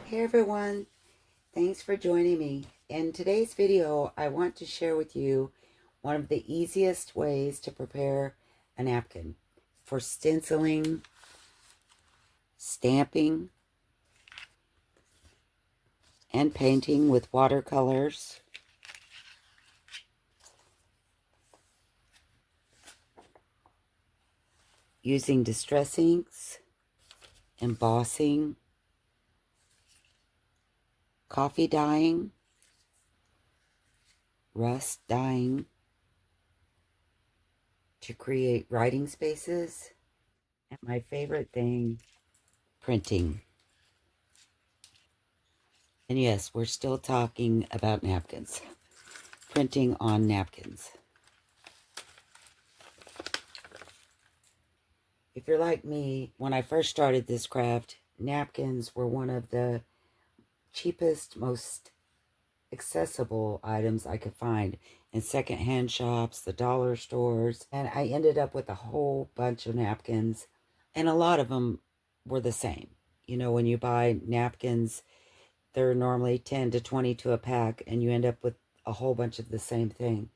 Hey everyone, thanks for joining me. In today's video, I want to share with you one of the easiest ways to prepare a napkin for stenciling, stamping, and painting with watercolors, using distress inks, embossing, coffee dyeing, rust dyeing to create writing spaces, and my favorite thing, printing. And yes, we're still talking about napkins. Printing on napkins. If you're like me, when I first started this craft, napkins were one of the cheapest, most accessible items I could find in secondhand shops, the dollar stores, and I ended up with a whole bunch of napkins, and a lot of them were the same. You know, when you buy napkins, they're normally 10 to 20 to a pack, and you end up with a whole bunch of the same thing.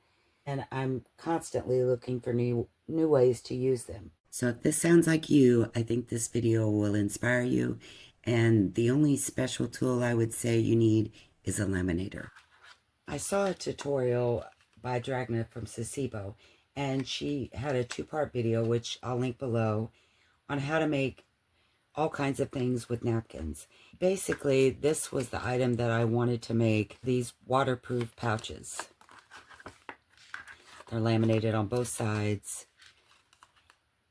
And I'm constantly looking for new ways to use them. So if this sounds like you, I think this video will inspire you. And the only special tool I would say you need is a laminator. I saw a tutorial by Dragna from Sasibo, and she had a two-part video, which I'll link below, on how to make all kinds of things with napkins. Basically, this was the item that I wanted to make, these waterproof pouches. They're laminated on both sides.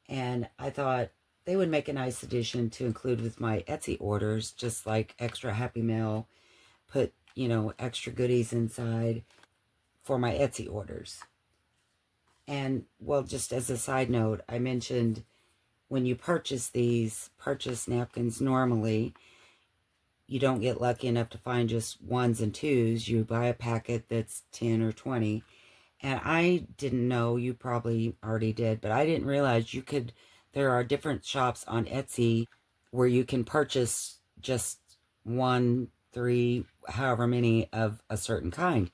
And I thought they would make a nice addition to include with my Etsy orders, just like extra Happy Mail, put, you know, extra goodies inside for my Etsy orders. And, well, just as a side note, I mentioned when you purchase napkins normally, you don't get lucky enough to find just ones and twos. You buy a packet that's 10 or 20. And I didn't know, you probably already did, but I didn't realize there are different shops on Etsy where you can purchase just 1, 3, however many of a certain kind.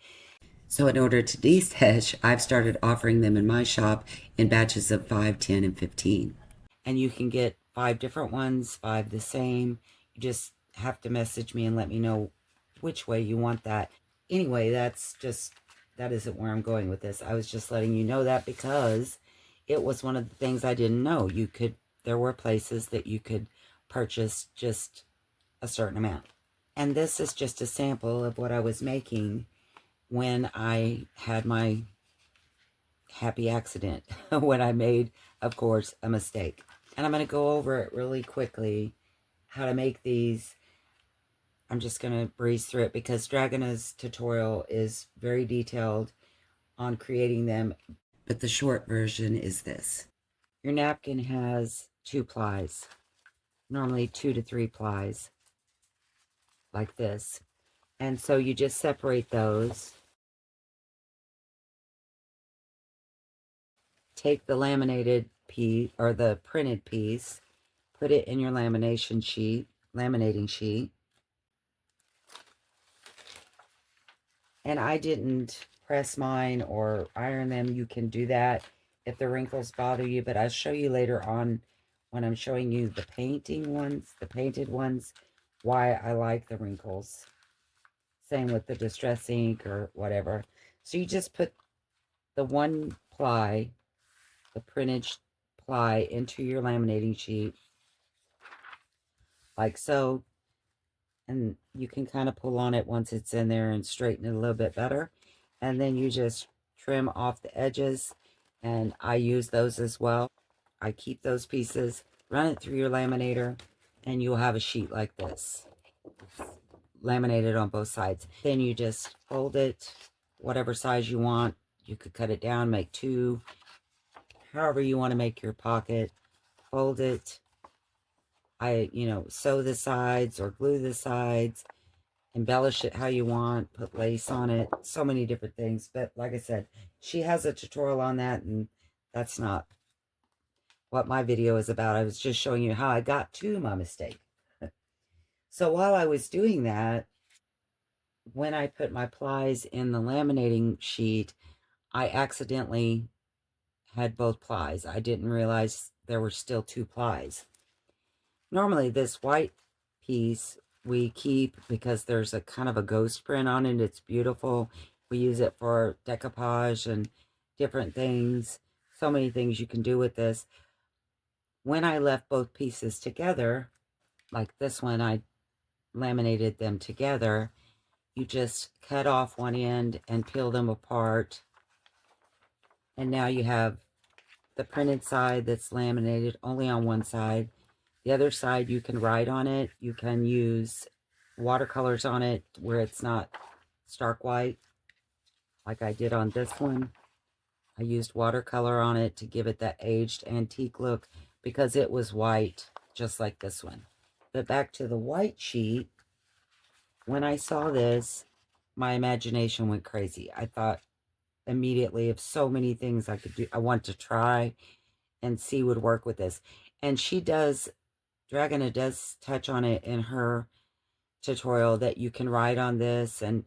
So in order to de-stash, I've started offering them in my shop in batches of 5, 10, and 15. And you can get 5 different ones, 5 the same. You just have to message me and let me know which way you want that. Anyway, that isn't where I'm going with this. I was just letting you know that because it was one of the things I didn't know. There were places that you could purchase just a certain amount. And this is just a sample of what I was making when I had my happy accident, when I made, of course, a mistake. And I'm going to go over it really quickly, how to make these. I'm just going to breeze through it because Dragana's tutorial is very detailed on creating them. But the short version is this. Your napkin has 2 plies, normally 2 to 3 plies, like this. And so you just separate those. Take the laminated piece, or the printed piece, put it in your laminating sheet. And I didn't press mine or iron them. You can do that if the wrinkles bother you, but I'll show you later on when I'm showing you the painted ones, why I like the wrinkles. Same with the distress ink or whatever. So you just put the one ply, the printed ply, into your laminating sheet, like so. And you can kind of pull on it once it's in there and straighten it a little bit better. And then you just trim off the edges, and I use those as well. I keep those pieces, run it through your laminator, and you'll have a sheet like this, laminated on both sides. Then you just fold it whatever size you want. You could cut it down, make 2, however you want to make your pocket. Fold it. Sew the sides or glue the sides, embellish it how you want, put lace on it, so many different things. But like I said, she has a tutorial on that, and that's not what my video is about. I was just showing you how I got to my mistake. So while I was doing that, when I put my plies in the laminating sheet, I accidentally had both plies. I didn't realize there were still two plies. Normally this white piece we keep because there's a kind of a ghost print on it. It's beautiful. We use it for decoupage and different things. So many things you can do with this. When I left both pieces together, like this one, I laminated them together. You just cut off one end and peel them apart. And now you have the printed side that's laminated only on one side. The other side, you can write on it. You can use watercolors on it where it's not stark white, like I did on this one. I used watercolor on it to give it that aged antique look because it was white, just like this one. But back to the white sheet, when I saw this, my imagination went crazy. I thought immediately of so many things I could do. I want to try and see would work with this. And she does, Dragona does touch on it in her tutorial that you can write on this and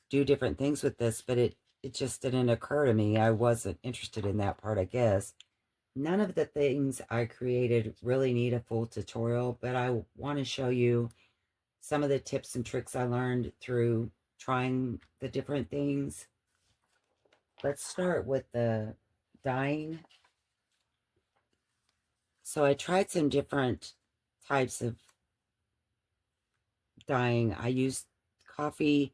do different things with this, but it just didn't occur to me. I wasn't interested in that part, I guess. None of the things I created really need a full tutorial, but I want to show you some of the tips and tricks I learned through trying the different things. Let's start with the dyeing. So I tried some different types of dyeing. I used coffee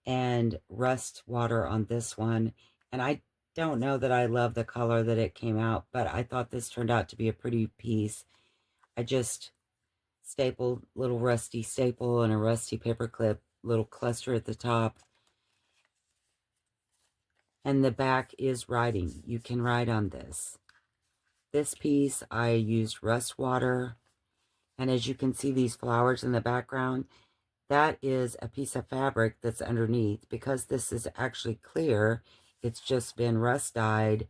and rust water on this one, and I don't know that I love the color that it came out, but I thought this turned out to be a pretty piece. I just stapled little rusty staple and a rusty paper clip, little cluster at the top, and the back is writing. You can write on this. This piece I used rust water, and as you can see these flowers in the background, that is a piece of fabric that's underneath. Because this is actually clear, it's just been rust dyed,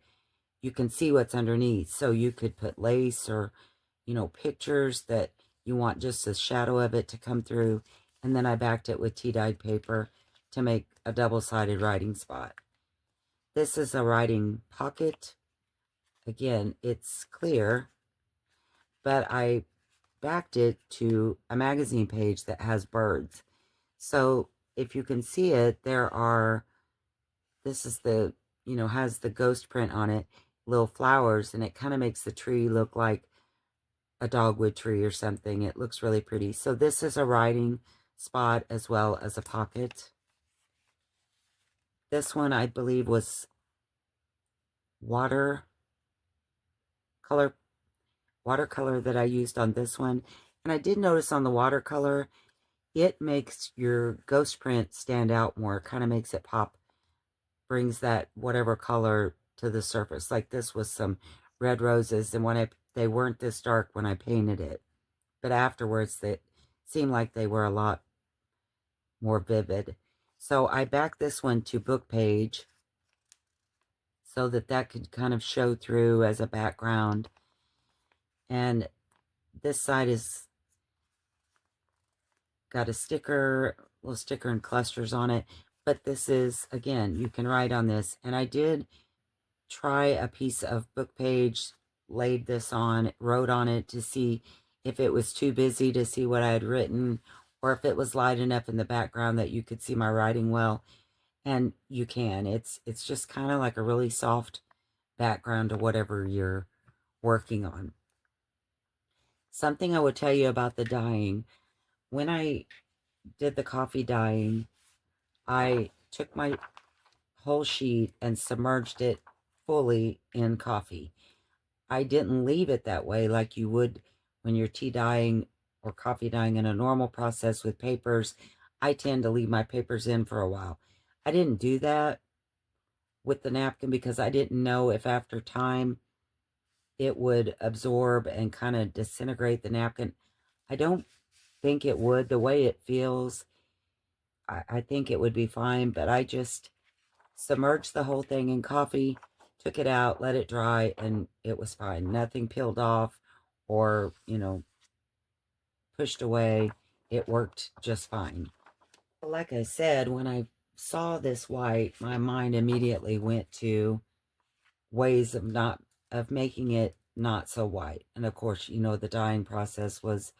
you can see what's underneath. So you could put lace or, pictures that you want just a shadow of it to come through. And then I backed it with tea-dyed paper to make a double-sided writing spot. This is a writing pocket. Again, it's clear, but I backed it to a magazine page that has birds. So if you can see it, this is has the ghost print on it, little flowers, and it kind of makes the tree look like a dogwood tree or something. It looks really pretty. So this is a writing spot as well as a pocket. This one, I believe, was watercolor that I used on this one. And I did notice on the watercolor, it makes your ghost print stand out more. It kind of makes it pop, brings that whatever color to the surface. Like this was some red roses, and they weren't this dark when I painted it, but afterwards they seemed like they were a lot more vivid. So I backed this one to book page so that could kind of show through as a background. And this side is got a little sticker and clusters on it. But this is, again, you can write on this. And I did try a piece of book page, laid this on, wrote on it to see if it was too busy to see what I had written, or if it was light enough in the background that you could see my writing well. And you can. It's just kind of like a really soft background to whatever you're working on. Something I would tell you about the dyeing. When I did the coffee dyeing, I took my whole sheet and submerged it fully in coffee. I didn't leave it that way like you would when you're tea dyeing or coffee dyeing in a normal process with papers. I tend to leave my papers in for a while. I didn't do that with the napkin because I didn't know if after time it would absorb and kind of disintegrate the napkin. I don't think it would. The way it feels, I think it would be fine, but I just submerged the whole thing in coffee, took it out, let it dry, and it was fine. Nothing peeled off or, pushed away, it worked just fine. Like I said, when I saw this white, my mind immediately went to ways of making it not so white. And of course, you know, the dyeing process was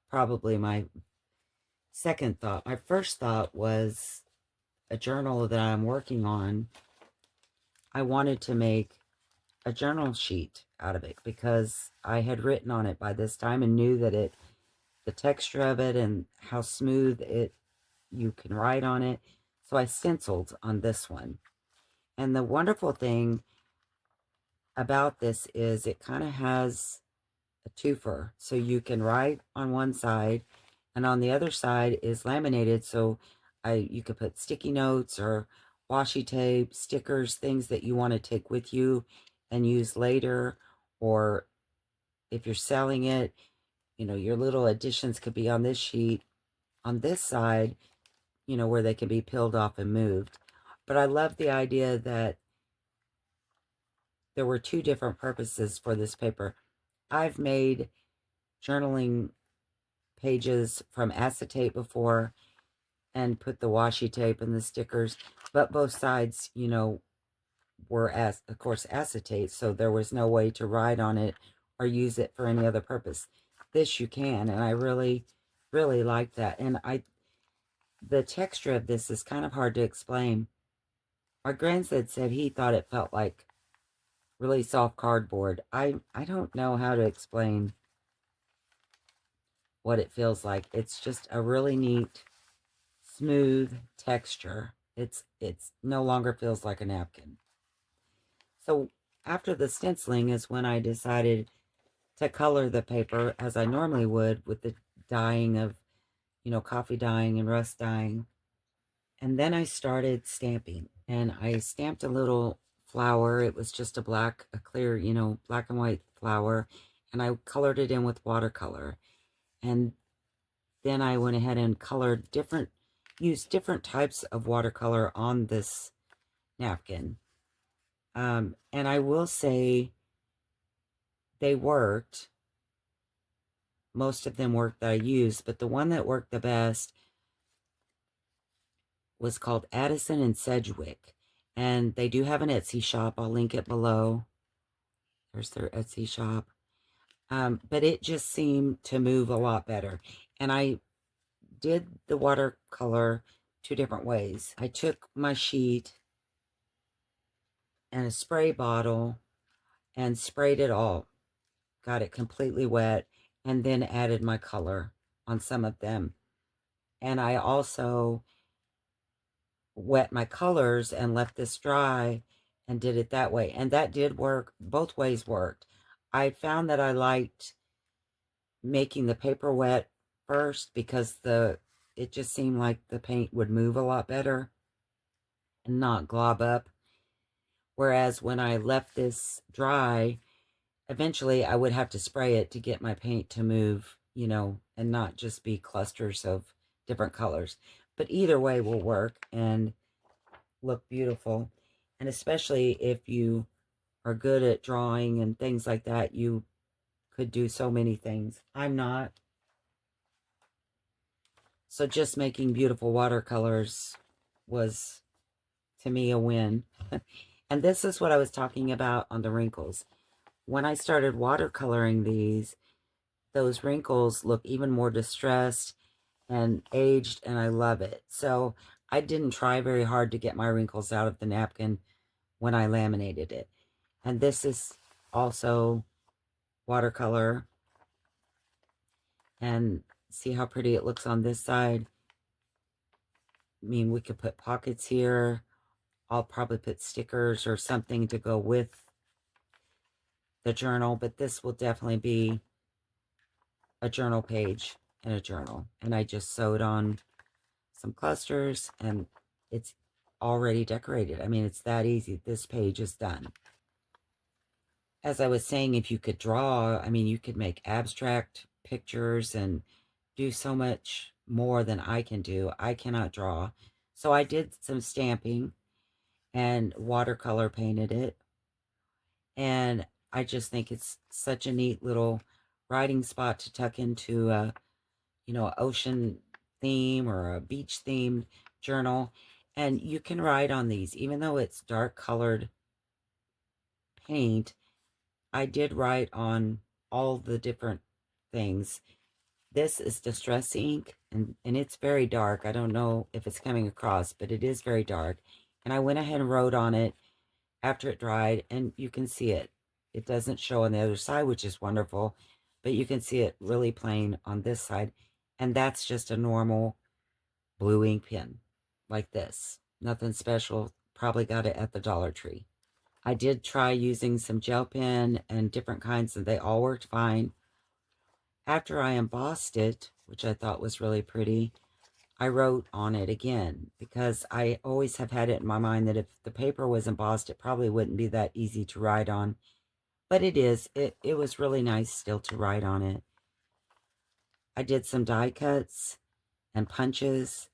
probably my second thought. My first thought was a journal that I'm working on. I wanted to make a journal sheet out of it because I had written on it by this time and knew that the texture of it and how smooth you can write on it. So I stenciled on this one. And the wonderful thing about this is it kind of has a twofer. So you can write on one side and on the other side is laminated. So you could put sticky notes or washi tape, stickers, things that you want to take with you and use later. Or if you're selling it, you know, your little additions could be on this sheet. On this side, you know, where they can be peeled off and moved. But I love the idea that there were two different purposes for this paper. I've made journaling pages from acetate before and put the washi tape and the stickers, but both sides, you know, were, as of course, acetate, so there was no way to write on it or use it for any other purpose. This you can, and I really, really like that. And the texture of this is kind of hard to explain. My grandson said he thought it felt like really soft cardboard. I don't know how to explain what it feels like. It's just a really neat, smooth texture. It's no longer feels like a napkin. So after the stenciling is when I decided to color the paper as I normally would with the dyeing of, you know, coffee dyeing and rust dyeing. And then I started stamping, and I stamped a little flower. It was just a clear, you know, black and white flower, and I colored it in with watercolor. And then I went ahead and used different types of watercolor on this napkin. And I will say they worked. Most of them worked that I used, but the one that worked the best was called Addison and Sedgwick. And they do have an Etsy shop. I'll link it below. There's their Etsy shop. But it just seemed to move a lot better. And I did the watercolor two different ways. I took my sheet and a spray bottle and sprayed it all. Got it completely wet and then added my color on some of them. And I also wet my colors and left this dry and did it that way. And that did work. Both ways worked. I found that I liked making the paper wet first because it just seemed like the paint would move a lot better and not glob up. Whereas when I left this dry, eventually I would have to spray it to get my paint to move, you know, and not just be clusters of different colors. But either way will work and look beautiful. And especially if you are good at drawing and things like that, you could do so many things. I'm not. So just making beautiful watercolors was, to me, a win. And this is what I was talking about on the wrinkles. When I started watercoloring these, those wrinkles look even more distressed and aged, and I love it. So I didn't try very hard to get my wrinkles out of the napkin when I laminated it. And this is also watercolor. And see how pretty it looks on this side. I mean, we could put pockets here. I'll probably put stickers or something to go with the journal, but this will definitely be a journal page in a journal. And I just sewed on some clusters and it's already decorated. I mean, it's that easy. This page is done. As I was saying, if you could draw, I mean, you could make abstract pictures and do so much more than I can do. I cannot draw. So I did some stamping and watercolor painted it. And I just think it's such a neat little writing spot to tuck into a you know, ocean theme or a beach themed journal. And you can write on these, even though it's dark colored paint. I did write on all the different things. This is distress ink, and it's very dark. I don't know if it's coming across, but it is very dark. And I went ahead and wrote on it after it dried, and you can see it. It doesn't show on the other side, which is wonderful, but you can see it really plain on this side. And that's just a normal blue ink pen, like this. Nothing special. Probably got it at the Dollar Tree. I did try using some gel pen and different kinds, and they all worked fine. After I embossed it, which I thought was really pretty, I wrote on it again, because I always have had it in my mind that if the paper was embossed, it probably wouldn't be that easy to write on. But it is. It was really nice still to write on it. I did some die cuts and punches.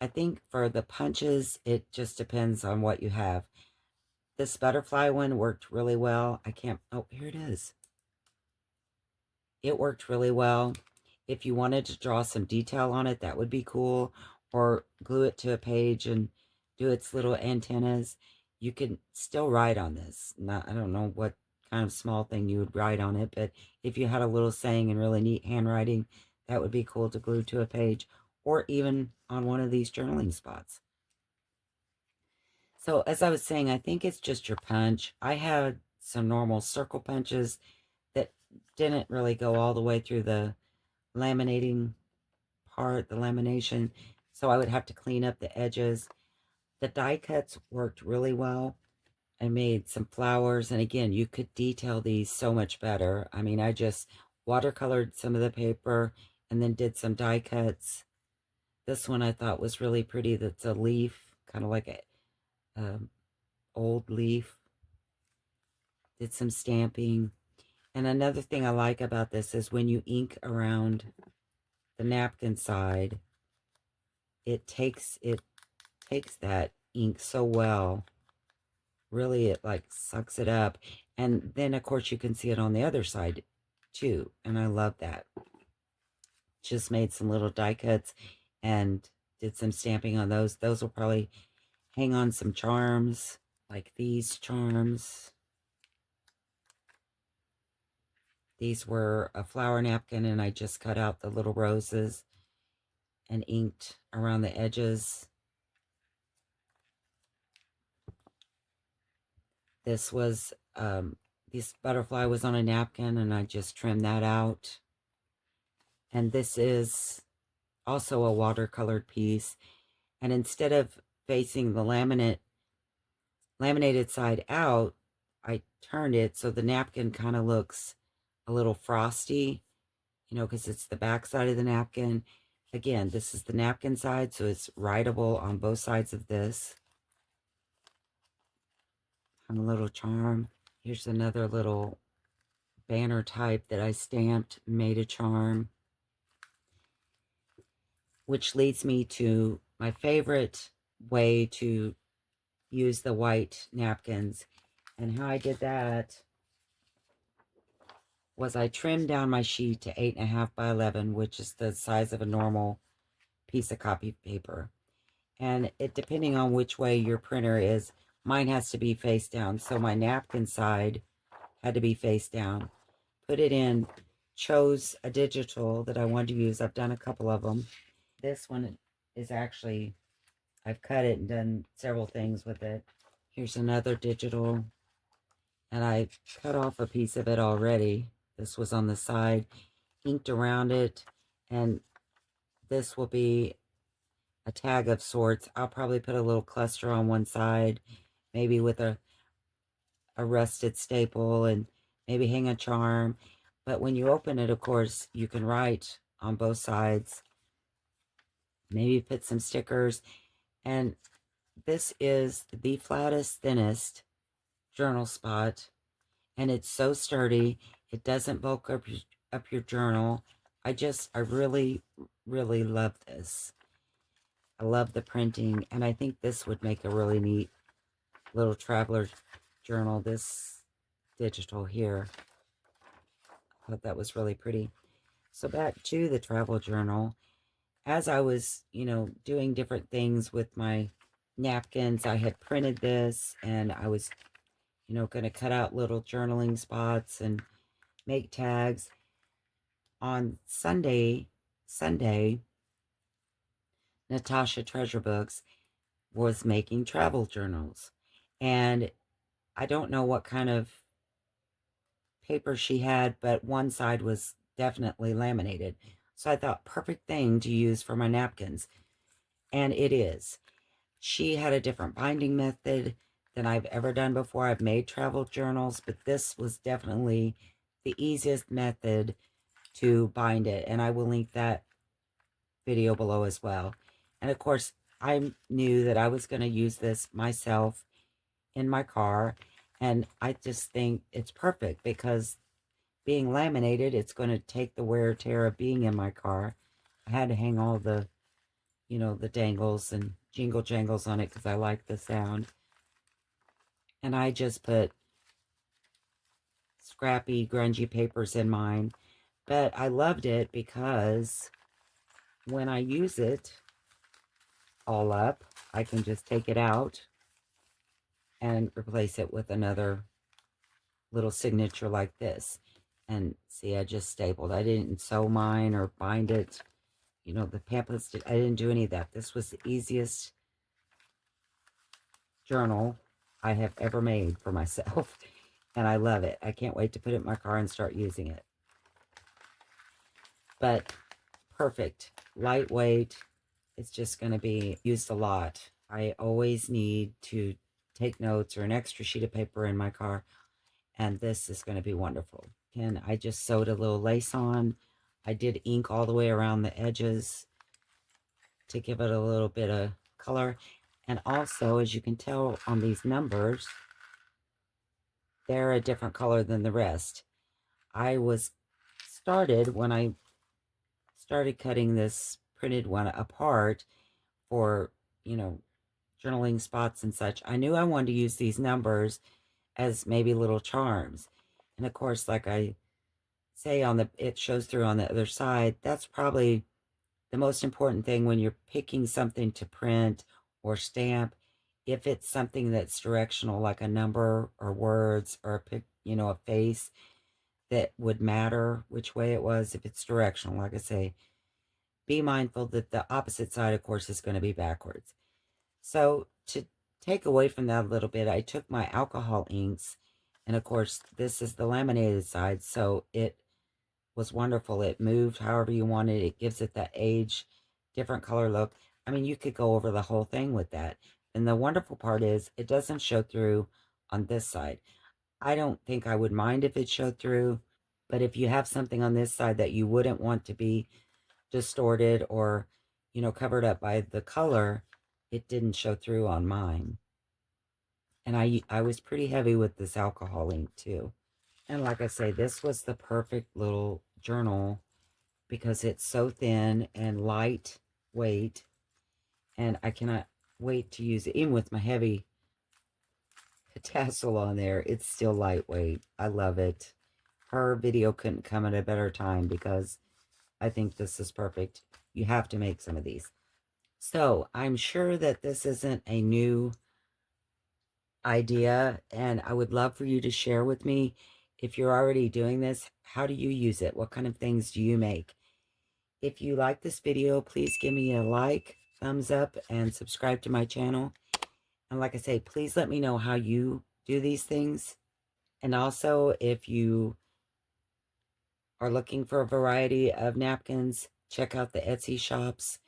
I think for the punches, it just depends on what you have. This butterfly one worked really well. I can't, oh, here it is. It worked really well. If you wanted to draw some detail on it, that would be cool. Or glue it to a page and do its little antennas. You can still write on this. I don't know what kind of small thing you would write on it, but if you had a little saying and really neat handwriting, that would be cool to glue to a page or even on one of these journaling spots. So as I was saying, I think it's just your punch. I had some normal circle punches that didn't really go all the way through the laminating part, the lamination. So I would have to clean up the edges. The die cuts worked really well. I made some flowers. And again, you could detail these so much better. I mean, I just watercolored some of the paper and then did some die cuts. This one I thought was really pretty. That's a leaf, kind of like a old leaf. Did some stamping. And another thing I like about this is when you ink around the napkin side, it takes that ink so well. Really, it like sucks it up. And then of course you can see it on the other side too. And I love that. Just made some little die cuts and did some stamping on those. Those will probably hang on some charms, like these charms. These were a flower napkin, and I just cut out the little roses and inked around the edges. This was, this butterfly was on a napkin, and I just trimmed that out. And this is also a watercolored piece. And instead of facing the laminated side out, I turned it so the napkin kind of looks a little frosty, you know, because it's the back side of the napkin. Again, this is the napkin side, so it's writable on both sides of this. And a little charm. Here's another little banner type that I stamped, made a charm. Which leads me to my favorite way to use the white napkins. And how I did that was I trimmed down my sheet to 8.5 by 11, which is the size of a normal piece of copy paper. And it, depending on which way your printer is, mine has to be face down. So my napkin side had to be face down. Put it in, chose a digital that I wanted to use. I've done a couple of them. This one is actually, I've cut it and done several things with it. Here's another digital, and I cut off a piece of it already. This was on the side, inked around it, and this will be a tag of sorts. I'll probably put a little cluster on one side, maybe with a rusted staple, and maybe hang a charm. But when you open it, of course, you can write on both sides. Maybe put some stickers. And this is the flattest, thinnest journal spot. And it's so sturdy. It doesn't bulk up your journal. I really, really love this. I love the printing. And I think this would make a really neat little traveler journal. This digital here. I thought that was really pretty. So back to the travel journal. As I was, doing different things with my napkins, I had printed this and I was, going to cut out little journaling spots and make tags. On Sunday, Natasha Treasure Books was making travel journals. And I don't know what kind of paper she had, but one side was definitely laminated. So I thought, perfect thing to use for my napkins. And it is. She had a different binding method than I've ever done before. I've made travel journals, but this was definitely the easiest method to bind it. And I will link that video below as well. And of course, I knew that I was going to use this myself in my car. And I just think it's perfect because being laminated, it's going to take the wear and tear of being in my car. I had to hang all the, the dangles and jingle jangles on it because I like the sound. And I just put scrappy, grungy papers in mine. But I loved it because when I use it all up, I can just take it out and replace it with another little signature like this. And see, I just stapled. I didn't sew mine or bind it. The pamphlets, I didn't do any of that. This was the easiest journal I have ever made for myself. And I love it. I can't wait to put it in my car and start using it. But perfect. Lightweight. It's just going to be used a lot. I always need to take notes or an extra sheet of paper in my car. And this is going to be wonderful. And I just sewed a little lace on. I did ink all the way around the edges to give it a little bit of color. And also, as you can tell on these numbers, they're a different color than the rest. I was started when I started cutting this printed one apart for, journaling spots and such. I knew I wanted to use these numbers as maybe little charms. And of course, like I say it shows through on the other side, that's probably the most important thing when you're picking something to print or stamp. If it's something that's directional, like a number or words or a face that would matter which way it was, if it's directional, like I say, be mindful that the opposite side, of course, is going to be backwards. So to take away from that a little bit, I took my alcohol inks, and of course, this is the laminated side, so it was wonderful. It moved however you wanted. It gives it that age, different color look. I mean, you could go over the whole thing with that. And the wonderful part is it doesn't show through on this side. I don't think I would mind if it showed through, but if you have something on this side that you wouldn't want to be distorted or, covered up by the color, it didn't show through on mine. And I was pretty heavy with this alcohol ink too. And like I say, this was the perfect little journal because it's so thin and lightweight. And I cannot wait to use it. Even with my heavy tassel on there, it's still lightweight. I love it. Her video couldn't come at a better time because I think this is perfect. You have to make some of these. So I'm sure that this isn't a new idea, and I would love for you to share with me if you're already doing this. How do you use it? What kind of things do you make? If you like this video, please give me a like, thumbs up, and subscribe to my channel. And like I say, please let me know how you do these things. And also, if you are looking for a variety of napkins, check out the Etsy shops.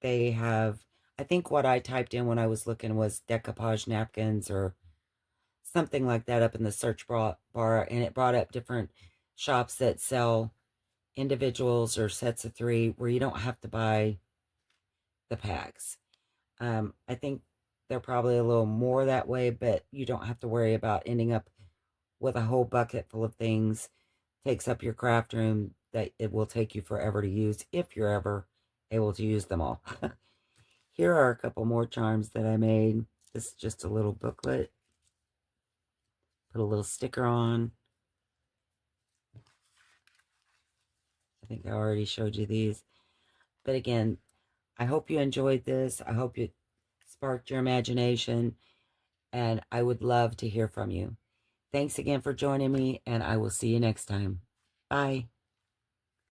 They have, I think what I typed in when I was looking was decoupage napkins or something like that up in the search bar, and it brought up different shops that sell individuals or sets of 3 where you don't have to buy the packs. I think they're probably a little more that way, but you don't have to worry about ending up with a whole bucket full of things. Takes up your craft room that it will take you forever to use if you're ever able to use them all. Here are a couple more charms that I made. This is just a little booklet. Put a little sticker on. think I already showed you these. But again, I hope you enjoyed this. I hope it sparked your imagination. And I would love to hear from you. Thanks again for joining me, and I will see you next time. Bye.